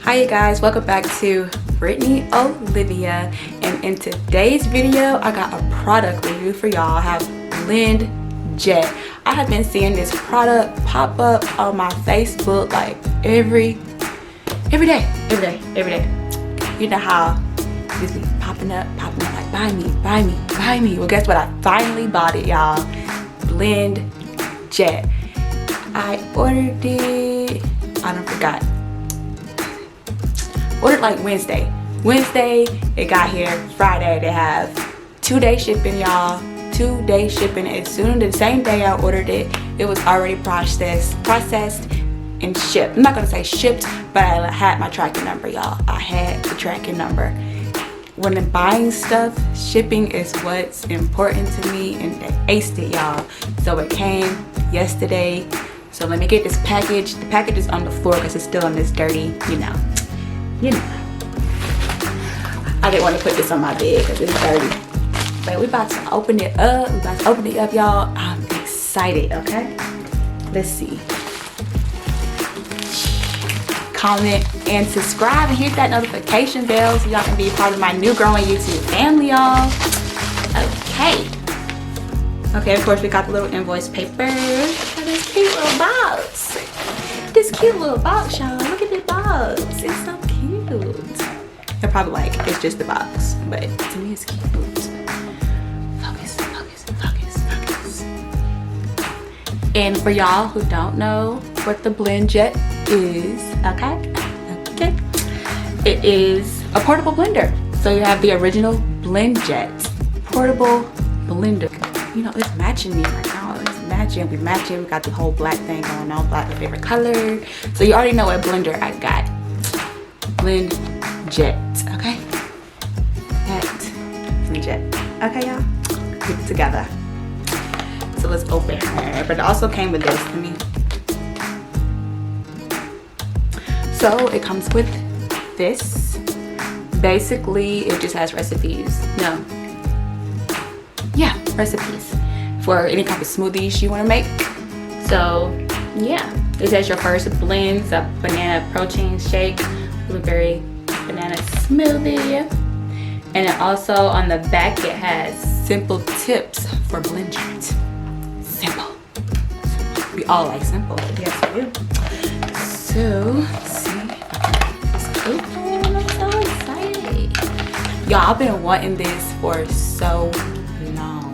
Hi you guys, welcome back to Brittany, Olivia, and in today's video I got a product review for y'all. I have Blendjet. I have been seeing this product pop up on my Facebook like every day. You know how it's been popping up like buy me. Well, guess what? I finally bought it, y'all. Blendjet. I ordered it, ordered like Wednesday, it got here Friday. They have 2-day shipping, y'all. 2-day shipping. As soon as the same day I ordered it, it was already processed and shipped. I'm not gonna say shipped, but I had my tracking number, y'all. I had the tracking number. When I'm buying stuff, shipping is what's important to me, and they aced it, y'all. So it came yesterday. So let me get this package. The package is on the floor because it's still on this dirty, you know. I didn't want to put this on my bed because it's dirty. But we about to open it up. Y'all. I'm excited, okay? Let's see. Comment and subscribe and hit that notification bell so y'all can be a part of my new growing YouTube family, y'all. Okay, of course we got the little invoice paper. Look at this cute little box. Y'all. Look at this box. It's so cute. They're probably like, it's just the box, but to me it's cute. Focus. And for y'all who don't know what the Blendjet is, okay, it is a portable blender. So you have the original Blendjet portable blender. You know, it's matching me right now. It's matching. We got the whole black thing going on. Black, my favorite color. So you already know what blender I got. Blendjet, okay? Blendjet. Okay, y'all? Keep it together. So let's open her. But it also came with this to me. So it comes with this. Basically, it just has recipes. Recipes for any kind of smoothies you want to make. So yeah, this has your first blends, a banana protein shake, blueberry banana smoothie, and it also on the back it has simple tips for Blendjet. Simple. We all like simple. Yes, we do. So let's see. It's open. I'm so excited. Y'all, I've been wanting this for so long.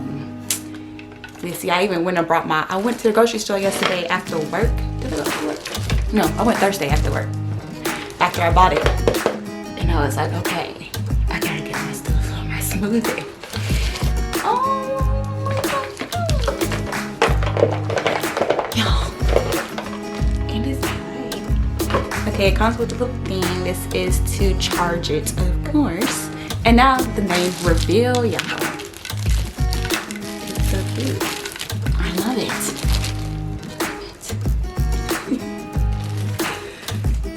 Let's see, I even went and brought I went to the grocery store yesterday after work. Did I go to work? No, I went Thursday after work. After I bought it. And I was like, okay, I gotta get my stuff for my smoothie. Oh, y'all. And it's great. Okay, it comes with a little thing. This is to charge it, of course. And now the main reveal, y'all. It's so cute. I love it.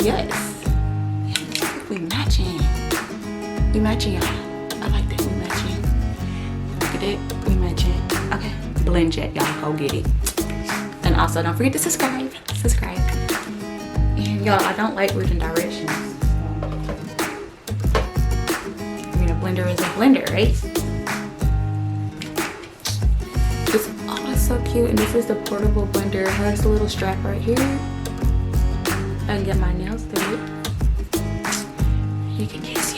Yes. We matching, y'all. I like that we matching. Look at it. We matching. Okay. Blendjet, y'all. Go get it. And also, don't forget to subscribe. And y'all, I don't like reading directions. I mean, a blender is a blender, right? It's so cute. And this is the portable blender. It has a little strap right here. I can get my nails through it. You can just,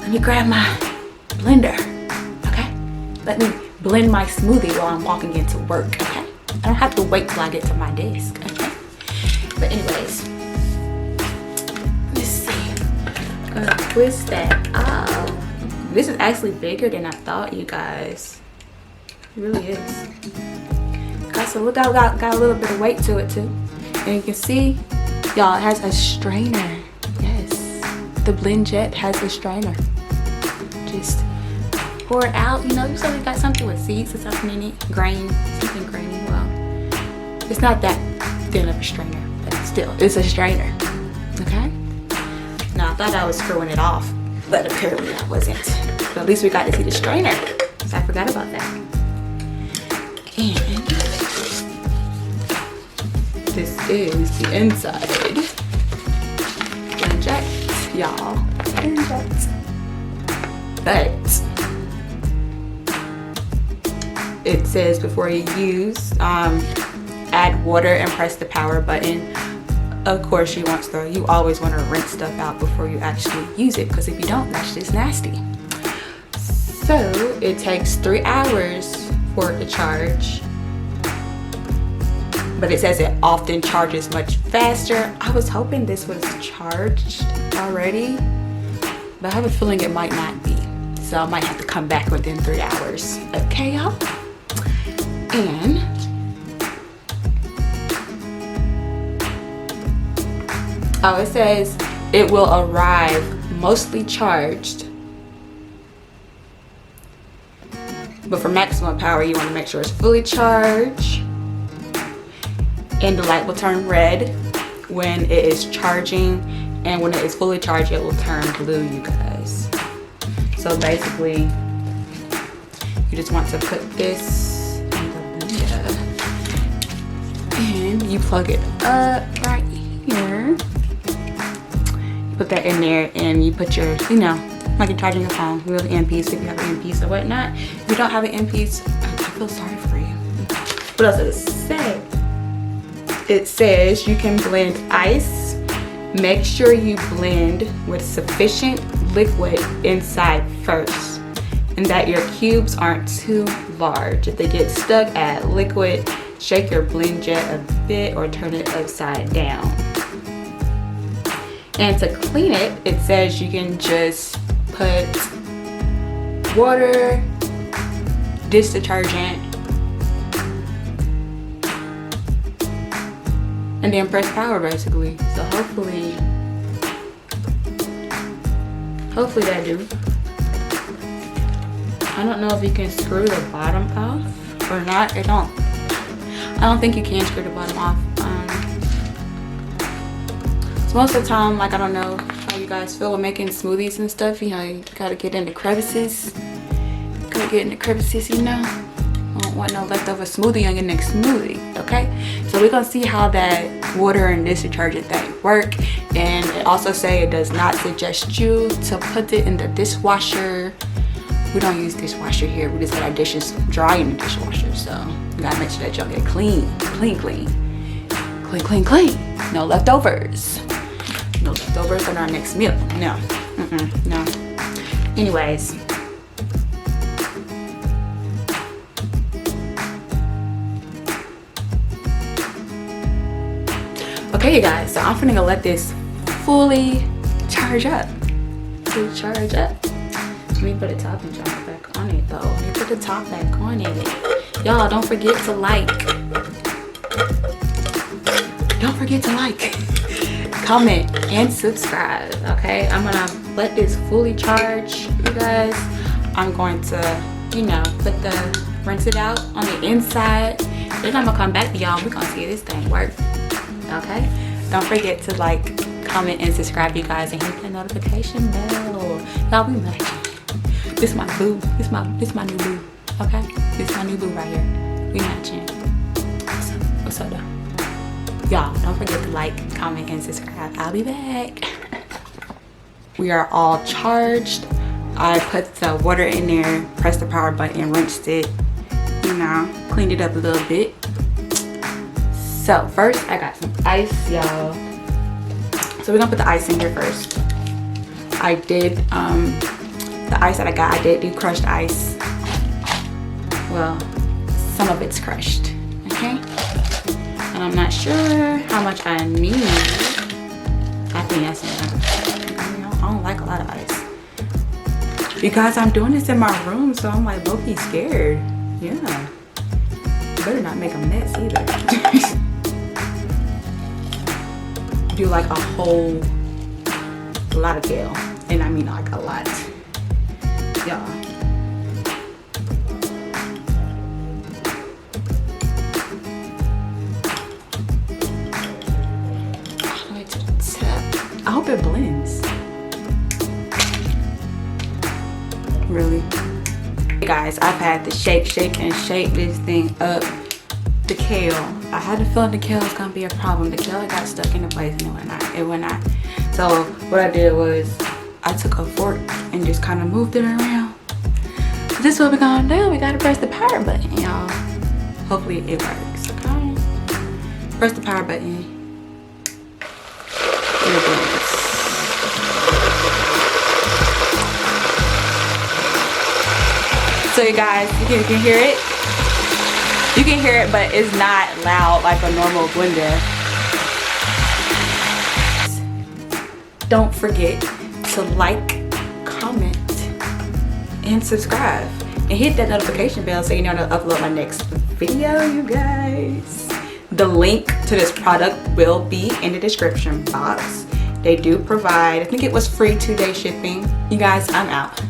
let me grab my blender, okay? Let me blend my smoothie while I'm walking into work, okay? I don't have to wait till I get to my desk, okay? But anyways, let's see. Gonna twist that out. This is actually bigger than I thought, you guys. It really is. So look, got a little bit of weight to it too. And you can see, y'all, it has a strainer. Yes, the Blendjet has a strainer. Just pour it out. You know, you said you got something with seeds or something in it. Something grainy. Well, it's not that thin of a strainer, but still, it's a strainer. Okay? Now, I thought I was screwing it off, but apparently I wasn't. But at least we got to see the strainer. So I forgot about that. And this is the inside. y'all. But it says before you use, add water and press the power button. Of course, you always want to rinse stuff out before you actually use it, because if you don't, that's just nasty. So it takes 3 hours for it to charge, but it says it often charges much faster. I was hoping this was charged already, but I have a feeling it might not be. So I might have to come back within 3 hours. Okay, y'all? And oh, it says it will arrive mostly charged, but for maximum power you want to make sure it's fully charged, and the light will turn red when it is charging, and when it is fully charged it will turn blue, you guys. So basically you just want to put this in the blender and you plug it up right here. Put that in there and you put your, you know, like you're charging your phone, your earpiece if you have an earpiece or whatnot. If you don't have an earpiece, I feel sorry for you. What else does it say? It says you can blend ice. Make sure you blend with sufficient liquid inside first, and that your cubes aren't too large. If they get stuck, add liquid. Shake your Blendjet a bit or turn it upside down. And to clean it, it says you can just put water, dish detergent, and then press power basically. So hopefully that do. I don't know if you can screw the bottom off or not. I don't think you can screw the bottom off. So most of the time, like, I don't know how you guys feel with making smoothies and stuff, you know, you gotta get into crevices. You know. I don't want no leftover smoothie on your next smoothie, okay? So we're gonna see how that water and dish detergent thing work. And it also say it does not suggest you to put it in the dishwasher. We don't use dishwasher here. We just let our dishes dry in the dishwasher. So you gotta make sure that y'all get clean. No leftovers. No leftovers on our next meal. No, no. Anyways. Okay, you guys, so I'm finna let this fully charge up. Let me put the topping jar back on it though. Let me put the top back on it. Y'all, don't forget to like. Comment, and subscribe, okay? I'm gonna let this fully charge, you guys. I'm going to, you know, rinse it out on the inside. Then I'm gonna come back to y'all. We're gonna see this thing work. Okay, don't forget to like, comment, and subscribe, you guys, and hit the notification bell. Y'all, we matching. This my boo. This my new boo. Okay, this my new boo right here. We matching. What's up though? Y'all, don't forget to like, comment, and subscribe. I'll be back. We are all charged. I put the water in there, pressed the power button, rinsed it, you know, cleaned it up a little bit. So first I got some ice, y'all. So we're gonna put the ice in here first. I did, the ice that I got, I did do crushed ice. Well, some of it's crushed, okay? And I'm not sure how much I need. I think that's enough. I don't like a lot of ice. Because I'm doing this in my room, so I'm like low-key scared. Yeah. Better not make a mess either. Do like a whole lot of kale, and I mean like a lot, y'all. All the way to the tip. I hope it blends. Really, hey guys, I've had to shake this thing up the kale. I had a feeling the kale was gonna be a problem. The kale got stuck into place and it went not. So what I did was I took a fork and just kind of moved it around. So this is what we're gonna do. We gotta press the power button, y'all. Hopefully it works, okay? Press the power button. Here it goes. So you guys, you can hear it. You can hear it, but it's not loud like a normal blender. Don't forget to like, comment, and subscribe. And hit that notification bell so you know to upload my next video, you guys. The link to this product will be in the description box. They do provide, I think it was free 2-day shipping. You guys, I'm out.